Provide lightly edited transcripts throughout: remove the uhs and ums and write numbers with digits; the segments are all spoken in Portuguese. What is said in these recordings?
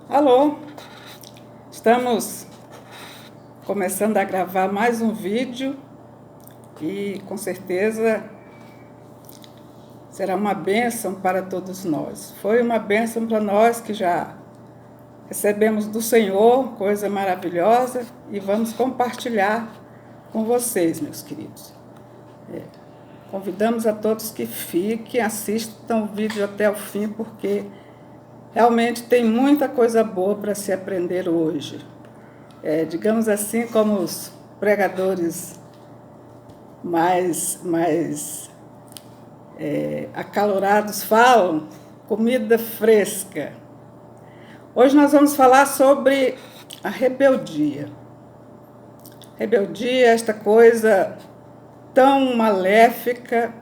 Alô, estamos começando a gravar mais um vídeo e com certeza será uma bênção para todos nós. Foi uma bênção para nós que já recebemos do Senhor, coisa maravilhosa, e vamos compartilhar com vocês, meus queridos. Convidamos a todos que fiquem, assistam o vídeo até o fim, porque realmente tem muita coisa boa para se aprender hoje. Digamos assim, como os pregadores mais acalorados falam, comida fresca. Hoje nós vamos falar sobre a rebeldia. Rebeldia é esta coisa tão maléfica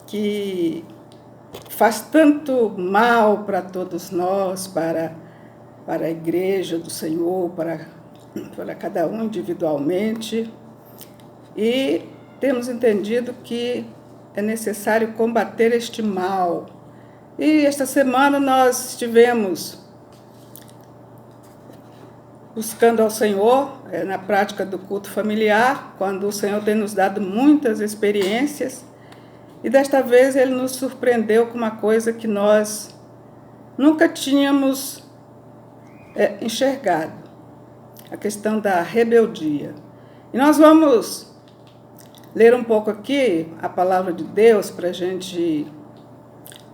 que faz tanto mal para todos nós, para a igreja do Senhor, para cada um individualmente. E temos entendido que é necessário combater este mal. E esta semana nós estivemos buscando ao Senhor na prática do culto familiar, quando o Senhor tem nos dado muitas experiências. E desta vez Ele nos surpreendeu com uma coisa que nós nunca tínhamos enxergado, a questão da rebeldia. E nós vamos ler um pouco aqui a palavra de Deus para a gente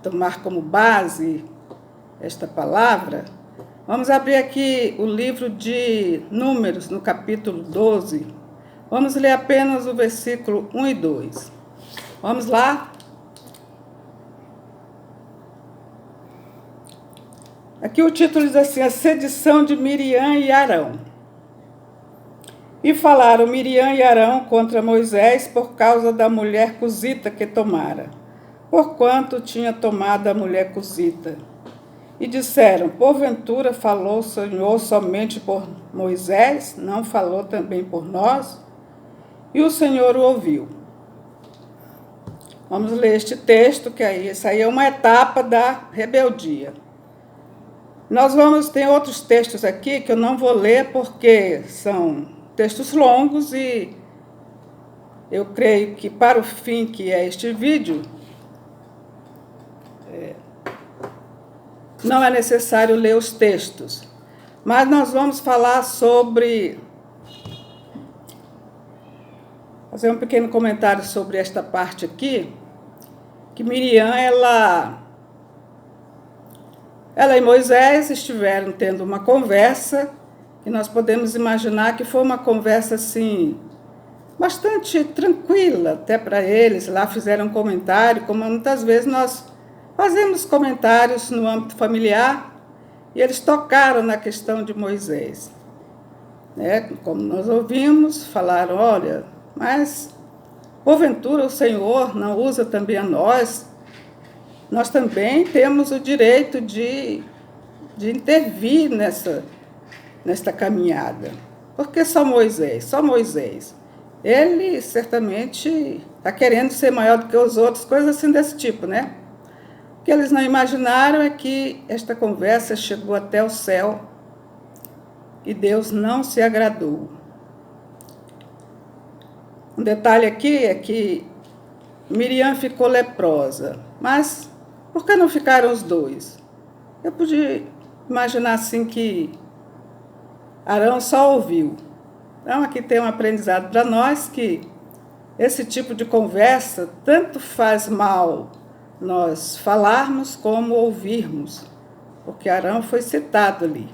tomar como base esta palavra. Vamos abrir aqui o livro de Números, no capítulo 12. Vamos ler apenas o versículo 1 e 2. Vamos lá? Aqui o título diz assim: a sedição de Miriam e Arão. E falaram Miriam e Arão contra Moisés por causa da mulher cusita que tomara, porquanto tinha tomado a mulher cusita. E disseram: porventura falou o Senhor somente por Moisés, não falou também por nós? E o Senhor o ouviu. Vamos ler este texto, que essa aí é uma etapa da rebeldia. Tem outros textos aqui que eu não vou ler porque são textos longos e eu creio que para o fim que é este vídeo, não é necessário ler os textos. Mas nós vamos falar fazer um pequeno comentário sobre esta parte aqui, que Miriam, ela e Moisés estiveram tendo uma conversa, e nós podemos imaginar que foi uma conversa assim, bastante tranquila até para eles. Lá fizeram um comentário, como muitas vezes nós fazemos comentários no âmbito familiar, e eles tocaram na questão de Moisés. Como nós ouvimos, falaram: olha, mas porventura o Senhor não usa também a nós? Nós também temos o direito de intervir nesta caminhada. Porque só Moisés? Só Moisés. Ele certamente está querendo ser maior do que os outros, coisas assim desse tipo, né? O que eles não imaginaram é que esta conversa chegou até o céu e Deus não se agradou. Um detalhe aqui é que Miriam ficou leprosa, mas por que não ficaram os dois? Eu podia imaginar assim que Arão só ouviu. Então aqui tem um aprendizado para nós, que esse tipo de conversa tanto faz mal nós falarmos como ouvirmos, porque Arão foi citado ali.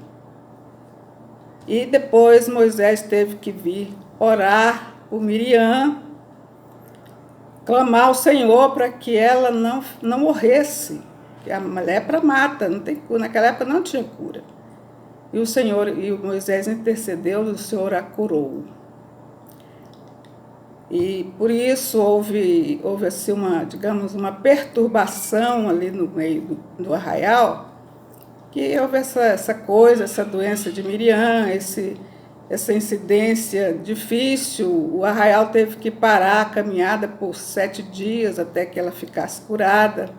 E depois Moisés teve que vir orar por Miriam, clamar ao Senhor para que ela não morresse, que a lepra mata, não tem cura. Naquela época não tinha cura. E o Moisés intercedeu e o Senhor a curou. E por isso houve assim uma perturbação ali no meio do arraial, que houve essa doença de Miriam, essa incidência difícil. O arraial teve que parar a caminhada por 7 dias até que ela ficasse curada.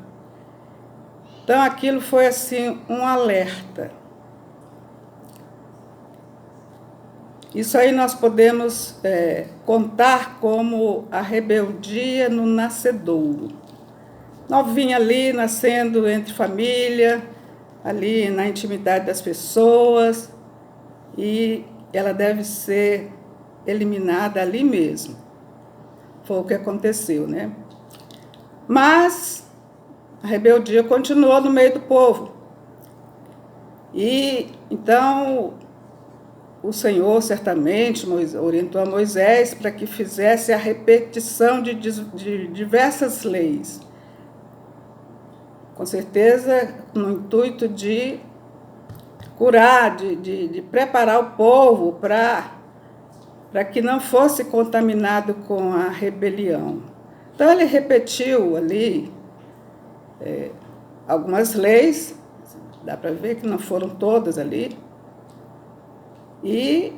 Então aquilo foi assim um alerta. Isso aí nós podemos contar como a rebeldia no nascedouro. Novinha ali, nascendo entre família, ali na intimidade das pessoas, e ela deve ser eliminada ali mesmo. Foi o que aconteceu, né? Mas a rebeldia continuou no meio do povo. E então o Senhor certamente orientou a Moisés para que fizesse a repetição de diversas leis. Com certeza, no intuito de curar, de preparar o povo para que não fosse contaminado com a rebelião. Então, ele repetiu ali algumas leis, dá para ver que não foram todas ali, e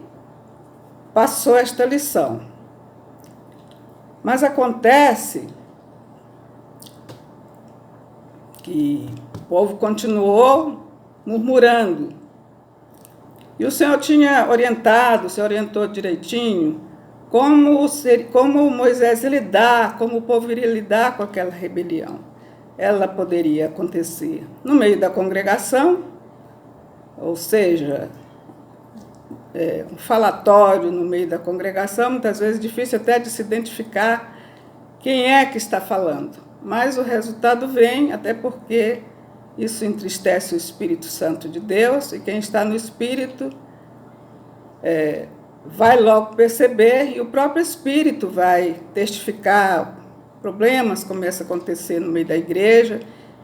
passou esta lição. Mas acontece que o povo continuou murmurando. E o Senhor tinha orientado, o Senhor orientou direitinho como Moisés ia lidar, como o povo iria lidar com aquela rebelião. Ela poderia acontecer no meio da congregação, ou seja, um falatório no meio da congregação, muitas vezes difícil até de se identificar quem é que está falando. Mas o resultado vem, até porque isso entristece o Espírito Santo de Deus, e quem está no Espírito vai logo perceber, e o próprio Espírito vai testificar. Problemas começam a acontecer no meio da igreja,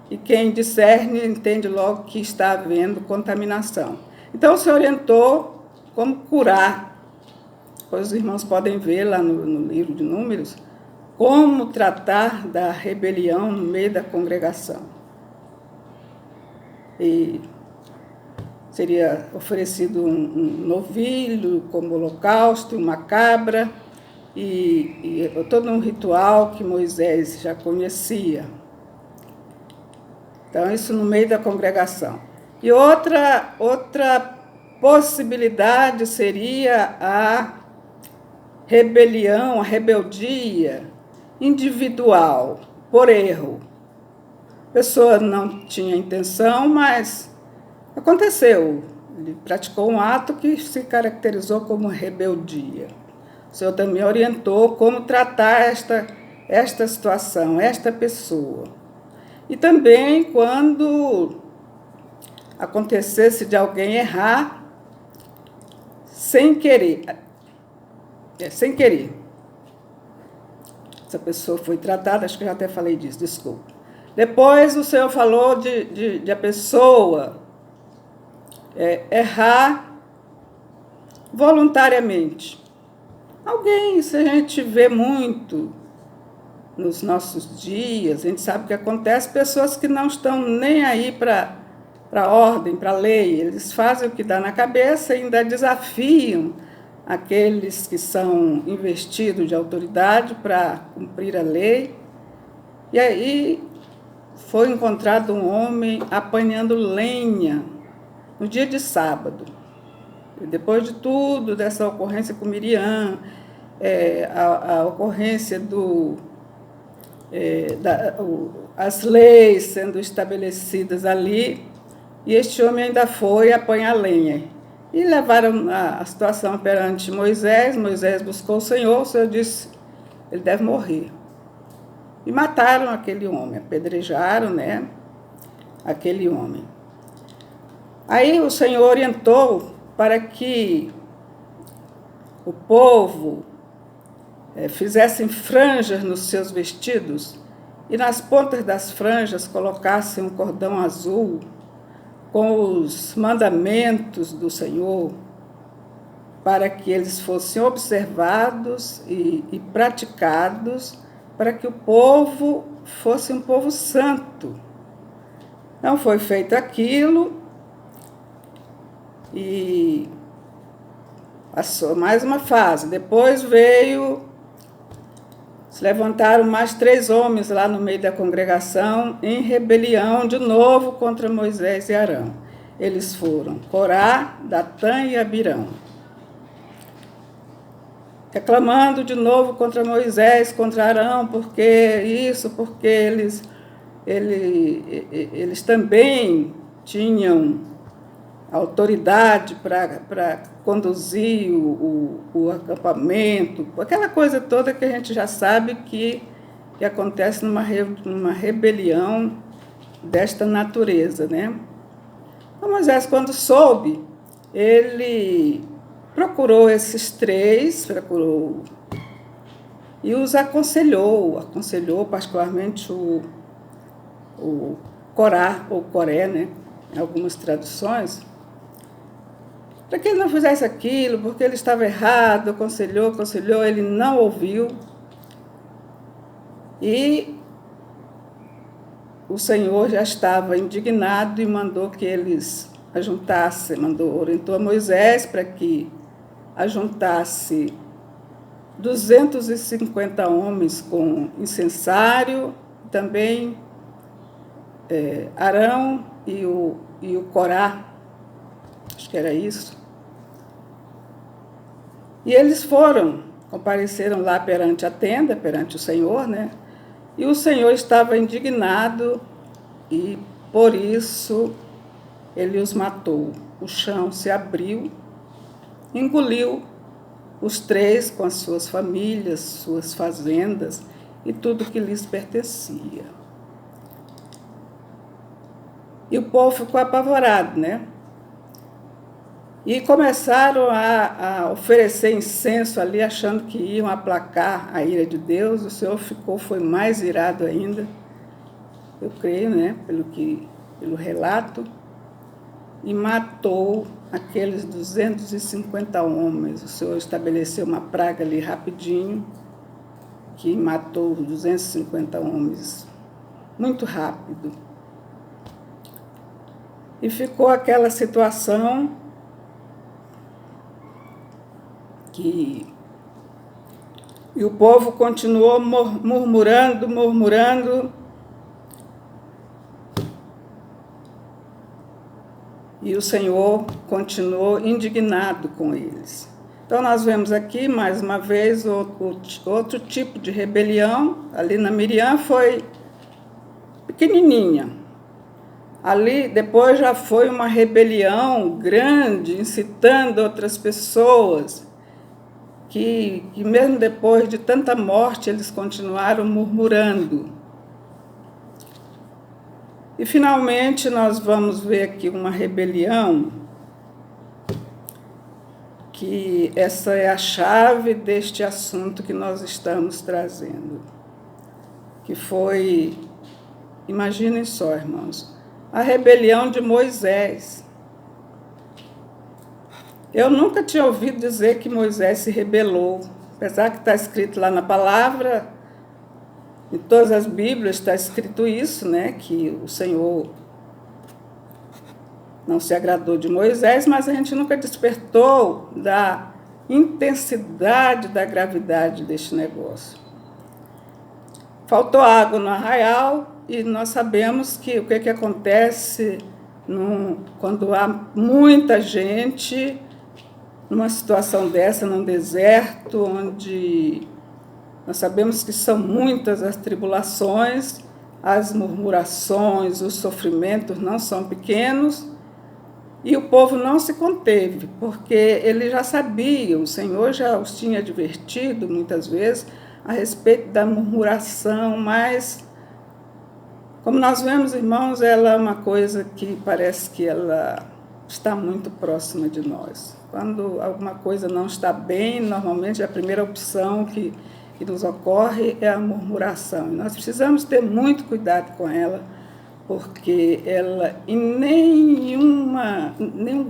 e quem discerne entende logo que está havendo contaminação. Então, o Senhor orientou como curar. Depois os irmãos podem ver lá no livro de Números, como tratar da rebelião no meio da congregação. E seria oferecido um novilho como holocausto, uma cabra, e todo um ritual que Moisés já conhecia. Então, isso no meio da congregação. E outra possibilidade seria a rebelião, a rebeldia individual, por erro. A pessoa não tinha intenção, mas aconteceu. Ele praticou um ato que se caracterizou como rebeldia. O Senhor também orientou como tratar esta situação, esta pessoa. E também quando acontecesse de alguém errar sem querer. Sem querer. Essa pessoa foi tratada, acho que eu já até falei disso, desculpa. Depois o Senhor falou de a pessoa errar voluntariamente. Alguém, se a gente vê muito nos nossos dias, a gente sabe que acontece, pessoas que não estão nem aí para a ordem, para a lei, eles fazem o que dá na cabeça e ainda desafiam aqueles que são investidos de autoridade para cumprir a lei. E aí foi encontrado um homem apanhando lenha no dia de sábado. E depois de tudo, dessa ocorrência com Miriam, a ocorrência as leis sendo estabelecidas ali, e este homem ainda foi apanhar lenha. E levaram a situação perante Moisés. Moisés buscou o Senhor disse, ele deve morrer. E mataram aquele homem, apedrejaram, né, aquele homem. Aí o Senhor orientou para que o povo fizessem franjas nos seus vestidos e nas pontas das franjas colocassem um cordão azul com os mandamentos do Senhor, para que eles fossem observados e praticados, para que o povo fosse um povo santo. Não foi feito aquilo, e passou mais uma fase. Depois se levantaram mais 3 homens lá no meio da congregação, em rebelião de novo contra Moisés e Arão. Eles foram Corá, Datã e Abirão. reclamando de novo contra Moisés, contra Arão, porque isso, porque eles também tinham autoridade para conduzir o acampamento, aquela coisa toda que a gente já sabe que acontece numa rebelião desta natureza, né? Então, Moisés, quando soube, ele procurou esses três, e os aconselhou particularmente o Corá, ou Coré, né? Em algumas traduções, para que ele não fizesse aquilo, porque ele estava errado, aconselhou, ele não ouviu. E o Senhor já estava indignado e mandou que eles ajuntassem, orientou a Moisés para que ajuntasse 250 homens com incensário, também Arão e o Corá, acho que era isso. E eles compareceram lá perante a tenda, perante o Senhor, né? E o Senhor estava indignado e, por isso, ele os matou. O chão se abriu, engoliu os três com as suas famílias, suas fazendas e tudo que lhes pertencia. E o povo ficou apavorado, né? E começaram a oferecer incenso ali, achando que iam aplacar a ira de Deus. O Senhor foi mais irado ainda, eu creio, né? Pelo relato, e matou aqueles 250 homens. O Senhor estabeleceu uma praga ali rapidinho, que matou 250 homens, muito rápido. E ficou aquela situação e o povo continuou murmurando, e o Senhor continuou indignado com eles. Então, nós vemos aqui, mais uma vez, outro tipo de rebelião. Ali na Miriam foi pequenininha. Ali, depois, já foi uma rebelião grande, incitando outras pessoas, que mesmo depois de tanta morte, eles continuaram murmurando. E, finalmente, nós vamos ver aqui uma rebelião, que essa é a chave deste assunto que nós estamos trazendo, que foi, imaginem só, irmãos, a rebelião de Moisés. Eu nunca tinha ouvido dizer que Moisés se rebelou, apesar que está escrito lá na palavra, em todas as Bíblias está escrito isso, né, que o Senhor não se agradou de Moisés, mas a gente nunca despertou da intensidade, da gravidade deste negócio. Faltou água no arraial, e nós sabemos que o que acontece quando há muita gente numa situação dessa, num deserto, onde nós sabemos que são muitas as tribulações, as murmurações, os sofrimentos não são pequenos, e o povo não se conteve, porque ele já sabia, o Senhor já os tinha advertido muitas vezes a respeito da murmuração, mas, como nós vemos, irmãos, ela é uma coisa que parece que ela está muito próxima de nós. Quando alguma coisa não está bem, normalmente a primeira opção que nos ocorre é a murmuração. E nós precisamos ter muito cuidado com ela, porque ela, em nenhum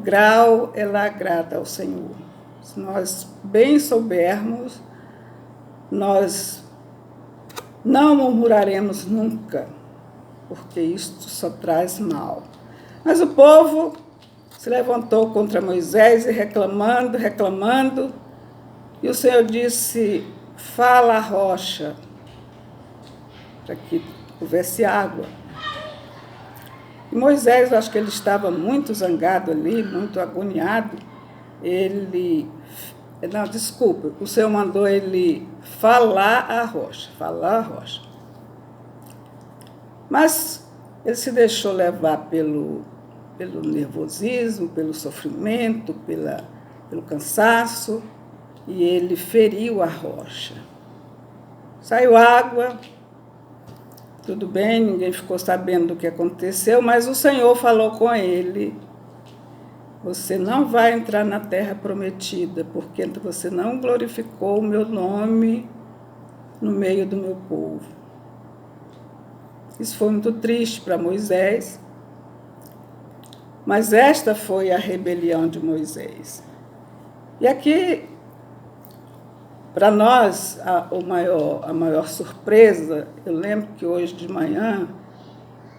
grau, ela agrada ao Senhor. Se nós bem soubermos, nós não murmuraremos nunca, porque isto só traz mal. Mas o povo se levantou contra Moisés e reclamando, e o Senhor disse: fala a rocha, para que houvesse água. E Moisés, eu acho que ele estava muito zangado ali, muito agoniado, ele Não, desculpa, o Senhor mandou ele falar a rocha, Mas ele se deixou levar pelo nervosismo, pelo sofrimento, pelo cansaço, e ele feriu a rocha. Saiu água, tudo bem, ninguém ficou sabendo do que aconteceu, mas o Senhor falou com ele: você não vai entrar na terra prometida, porque você não glorificou o meu nome no meio do meu povo. Isso foi muito triste para Moisés, mas esta foi a rebelião de Moisés. E aqui, para nós, a maior surpresa, eu lembro que hoje de manhã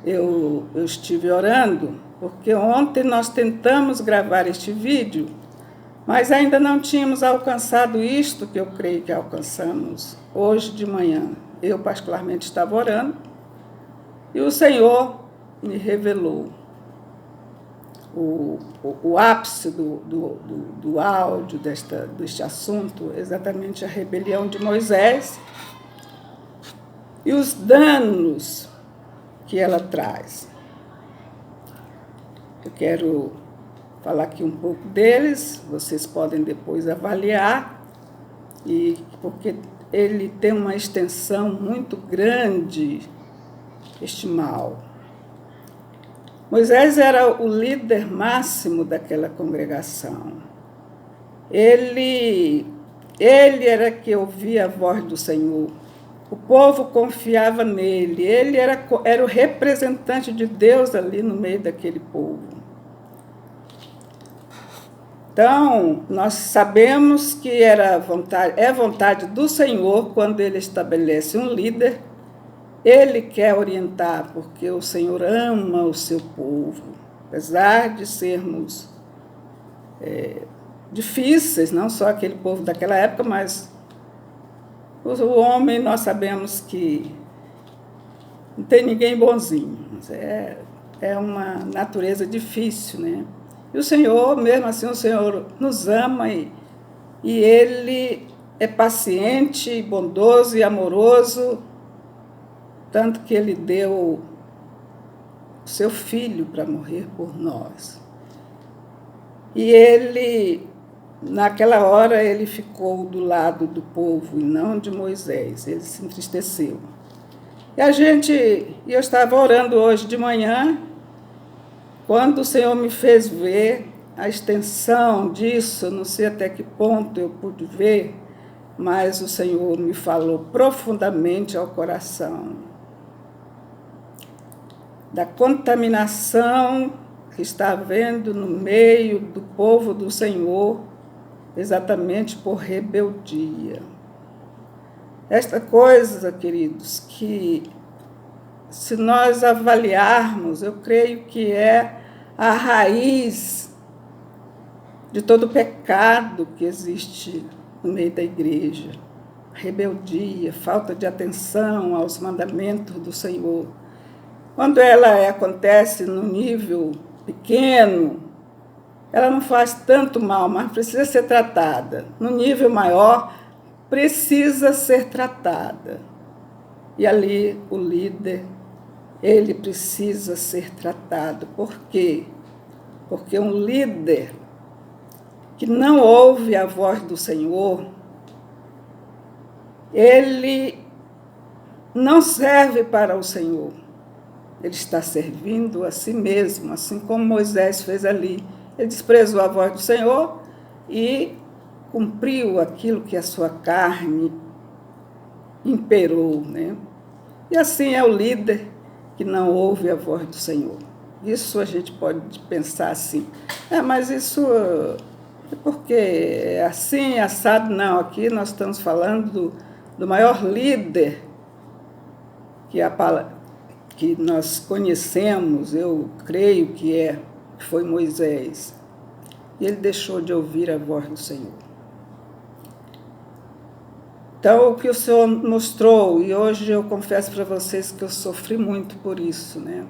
eu estive orando, porque ontem nós tentamos gravar este vídeo, mas ainda não tínhamos alcançado isto que eu creio que alcançamos hoje de manhã. Eu particularmente estava orando e o Senhor me revelou o ápice do áudio deste assunto, exatamente a rebelião de Moisés e os danos que ela traz. Eu quero falar aqui um pouco deles, vocês podem depois avaliar, porque ele tem uma extensão muito grande, este mal. Moisés era o líder máximo daquela congregação. Ele era que ouvia a voz do Senhor. O povo confiava nele. Ele era o representante de Deus ali no meio daquele povo. Então, nós sabemos que é vontade do Senhor quando ele estabelece um líder. Ele quer orientar, porque o Senhor ama o seu povo. Apesar de sermos difíceis, não só aquele povo daquela época, mas o homem, nós sabemos que não tem ninguém bonzinho. É uma natureza difícil, né? E o Senhor, mesmo assim, o Senhor nos ama e Ele é paciente, bondoso e amoroso, tanto que Ele deu o seu Filho para morrer por nós. E Ele, naquela hora, Ele ficou do lado do povo e não de Moisés. Ele se entristeceu. E eu estava orando hoje de manhã, quando o Senhor me fez ver a extensão disso, não sei até que ponto eu pude ver, mas o Senhor me falou profundamente ao coração da contaminação que está havendo no meio do povo do Senhor, exatamente por rebeldia. Esta coisa, queridos, que se nós avaliarmos, eu creio que é a raiz de todo o pecado que existe no meio da igreja. Rebeldia, falta de atenção aos mandamentos do Senhor. Quando ela acontece no nível pequeno, ela não faz tanto mal, mas precisa ser tratada. No nível maior, precisa ser tratada. E ali o líder, ele precisa ser tratado. Por quê? Porque um líder que não ouve a voz do Senhor, ele não serve para o Senhor. Ele está servindo a si mesmo, assim como Moisés fez ali. Ele desprezou a voz do Senhor e cumpriu aquilo que a sua carne imperou, né? E assim é o líder que não ouve a voz do Senhor. Isso a gente pode pensar assim, mas isso é porque é assim, assado. Não, aqui nós estamos falando do maior líder que nós conhecemos, eu creio que foi Moisés. E ele deixou de ouvir a voz do Senhor. Então, o que o Senhor mostrou, e hoje eu confesso para vocês que eu sofri muito por isso, né?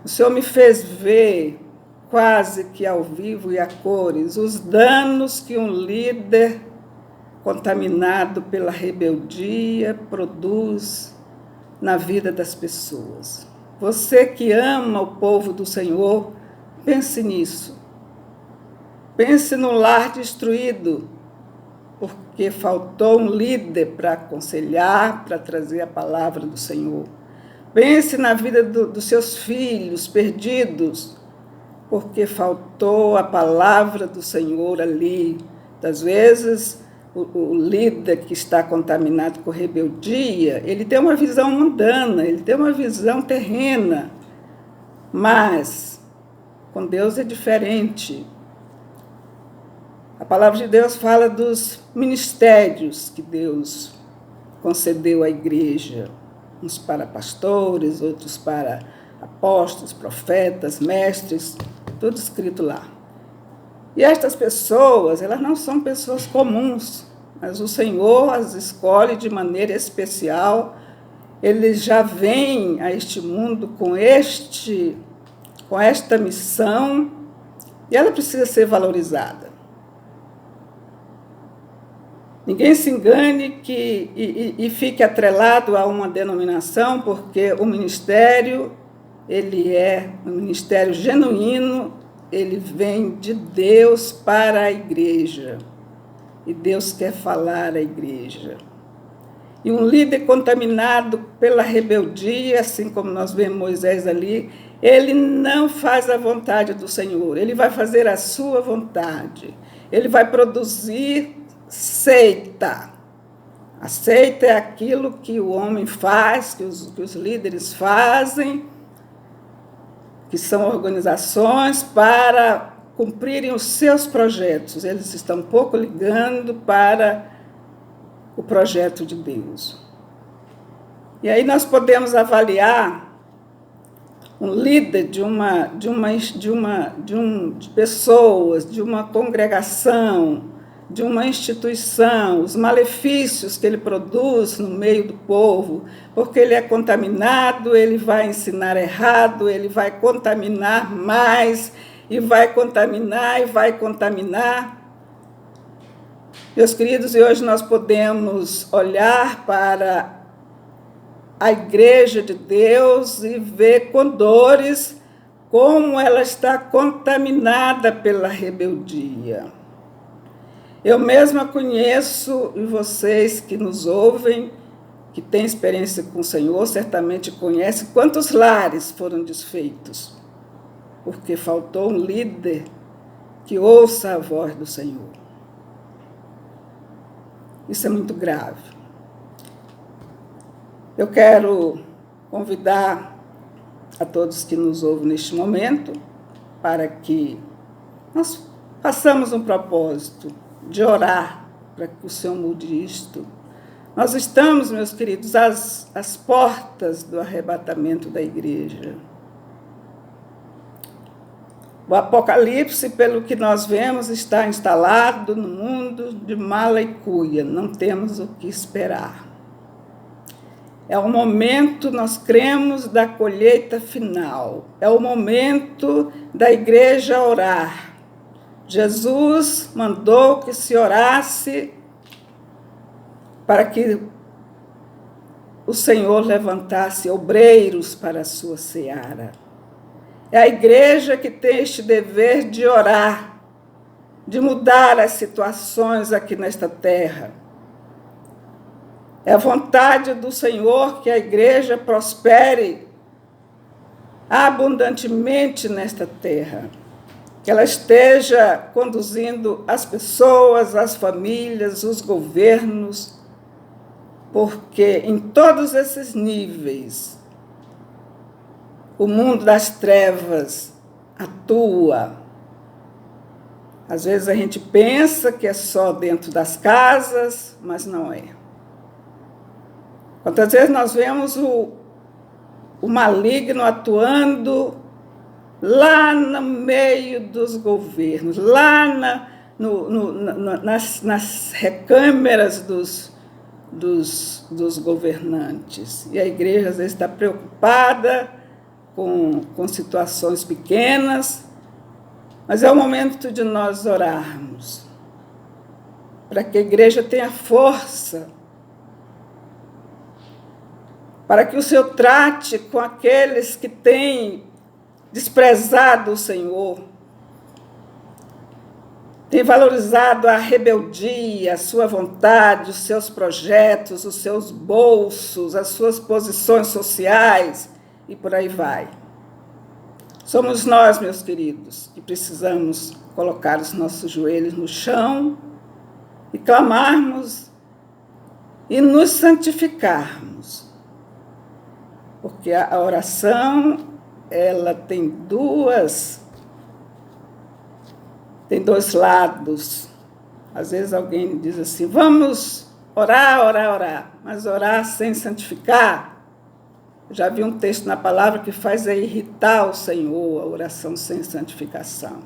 O Senhor me fez ver quase que ao vivo e a cores, os danos que um líder contaminado pela rebeldia produz na vida das pessoas. Você que ama o povo do Senhor, pense nisso. Pense no lar destruído, porque faltou um líder para aconselhar, para trazer a palavra do Senhor. Pense na vida dos seus filhos perdidos, porque faltou a palavra do Senhor ali. Às vezes, o líder que está contaminado com rebeldia, ele tem uma visão mundana, ele tem uma visão terrena, mas com Deus é diferente. A palavra de Deus fala dos ministérios que Deus concedeu à igreja, uns para pastores, outros para apóstolos, profetas, mestres, tudo escrito lá. E estas pessoas, elas não são pessoas comuns, mas o Senhor as escolhe de maneira especial. Ele já vem a este mundo com esta missão, e ela precisa ser valorizada. Ninguém se engane e fique atrelado a uma denominação, porque o ministério, ele é um ministério genuíno, ele vem de Deus para a igreja. E Deus quer falar à igreja. E um líder contaminado pela rebeldia, assim como nós vemos Moisés ali, ele não faz a vontade do Senhor, ele vai fazer a sua vontade. Ele vai produzir seita. A seita é aquilo que o homem faz, que os líderes fazem, que são organizações para cumprirem os seus projetos. Eles estão pouco ligando para o projeto de Deus. E aí nós podemos avaliar um líder de pessoas, de uma congregação, de uma instituição, os malefícios que ele produz no meio do povo, porque ele é contaminado, ele vai ensinar errado, ele vai contaminar mais, e vai contaminar, e vai contaminar. Meus queridos, e hoje nós podemos olhar para a igreja de Deus e ver com dores como ela está contaminada pela rebeldia. Eu mesma conheço, e vocês que nos ouvem, que têm experiência com o Senhor, certamente conhecem quantos lares foram desfeitos, porque faltou um líder que ouça a voz do Senhor. Isso é muito grave. Eu quero convidar a todos que nos ouvem neste momento para que nós façamos um propósito de orar para que o Senhor mude isto. Nós estamos, meus queridos, às portas do arrebatamento da igreja. O Apocalipse, pelo que nós vemos, está instalado no mundo de mala e cuia. Não temos o que esperar. É o momento, nós cremos, da colheita final. É o momento da igreja orar. Jesus mandou que se orasse para que o Senhor levantasse obreiros para a sua seara. É a igreja que tem este dever de orar, de mudar as situações aqui nesta terra. É a vontade do Senhor que a igreja prospere abundantemente nesta terra. Que ela esteja conduzindo as pessoas, as famílias, os governos, porque em todos esses níveis o mundo das trevas atua. Às vezes a gente pensa que é só dentro das casas, mas não é. Quantas vezes nós vemos o maligno atuando lá no meio dos governos, lá nas recâmeras dos governantes. E a igreja, às vezes, está preocupada com situações pequenas, Mas é o momento de nós orarmos, para que a igreja tenha força, para que o Senhor trate com aqueles que têm desprezado o Senhor, têm valorizado a rebeldia, a sua vontade, os seus projetos, os seus bolsos, as suas posições sociais e por aí vai. Somos nós, meus queridos, que precisamos colocar os nossos joelhos no chão e clamarmos e nos santificarmos. Porque a oração, ela tem dois lados. Às vezes alguém diz assim, vamos orar, orar, orar, mas orar sem santificar. Já vi um texto na palavra que faz irritar o Senhor, a oração sem santificação.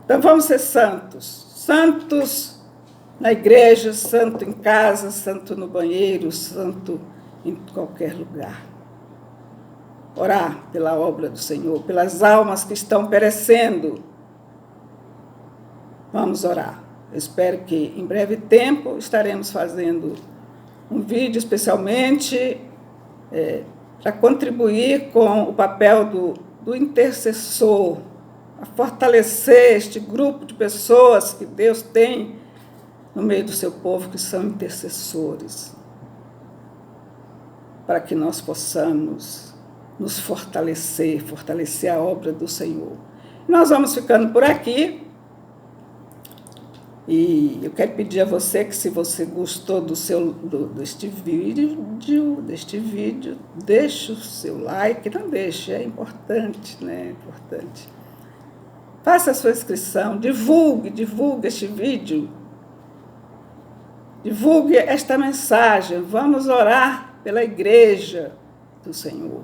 Então vamos ser santos, santos na igreja, santo em casa, santo no banheiro, santo em qualquer lugar. Orar pela obra do Senhor, pelas almas que estão perecendo. Vamos orar. Eu espero que em breve tempo estaremos fazendo um vídeo especialmente para contribuir com o papel do intercessor, a fortalecer este grupo de pessoas que Deus tem no meio do seu povo, que são intercessores, para que nós possamos nos fortalecer a obra do Senhor. Nós vamos ficando por aqui. E eu quero pedir a você que, se você gostou deste vídeo, deixe o seu like. Não deixe, é importante, né? É importante. Faça a sua inscrição, divulgue este vídeo. Divulgue esta mensagem. Vamos orar pela igreja do Senhor,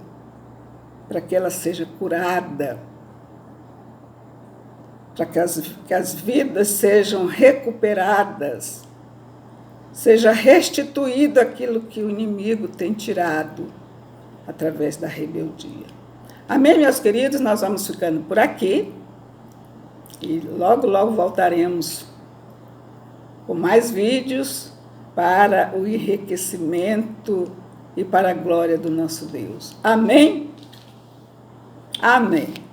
para que ela seja curada, para que as vidas sejam recuperadas, seja restituído aquilo que o inimigo tem tirado através da rebeldia. Amém, meus queridos? Nós vamos ficando por aqui e logo, logo voltaremos com mais vídeos para o enriquecimento e para a glória do nosso Deus. Amém? Amém.